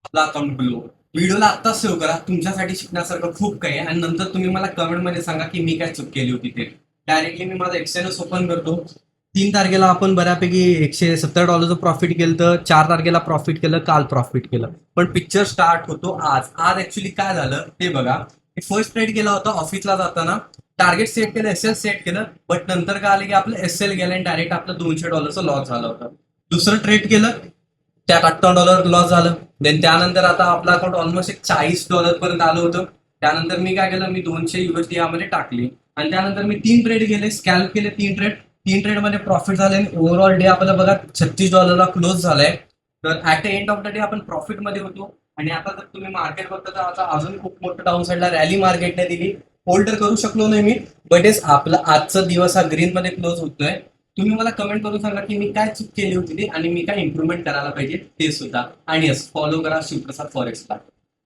आपला account blow. व्हिडिओला आत्ताच सेव्ह करा, तुमच्यासाठी शिकण्यासारखं खूप काही आहे आणि नंतर तुम्ही मला कमेंटमध्ये सांगा की मी काय चूक केली होती ते. डायरेक्टली मी माझा एक्सेलच ओपन करतो. 3 तारखेला आपण बऱ्यापैकी $170 प्रॉफिट केलं, तर 4 तारखेला प्रॉफिट केलं, काल प्रॉफिट केलं. पण पिक्चर स्टार्ट होतो आज. आज ऍक्च्युली काय झालं ते बघा. फर्स्ट ट्रेड केला होता ऑफिसला जाताना, टार्गेट सेट केलं, एसएल सेट केलं, बट नंतर काय आलं की आपलं एसएल गेलं आणि डायरेक्ट आपलं $200 लॉस झालं होतं. दुसरं ट्रेड केलं, त्यात $58 लॉस झालं. देन त्यानंतर आता आपलं अकाउंट ऑलमोस्ट एक $40 पर्यंत आलं होतं. त्यानंतर मी काय केलं, मी 200 USD यामध्ये टाकली आणि त्यानंतर मी 3 ट्रेड केले, स्कॅल्प केले 3 ट्रेड. 3 ट्रेड मध्ये प्रॉफिट झाले आणि ओव्हरऑल डे आपल्याला बघा $36 क्लोज झालाय. तर at the end of the day आपण प्रॉफिट मध्ये होतो. आणि आता जर तुम्ही मार्केट बघता तर आता अजून खूप मोठं डाऊन साईडला रॅली मार्केटने दिली. होल्डर करू शकलो नाही मी, बट इस आपला आजचा दिवस हा ग्रीन मध्ये क्लोज होतोय. तुम्ही मला कमेंट करून सांगा की मी काय चूक केली होती ती आणि मी काय इम्प्रूव्हमेंट करायला पाहिजे ते सुद्धा. आणि यस, फॉलो करा शिवप्रसाद फॉरेक्सला.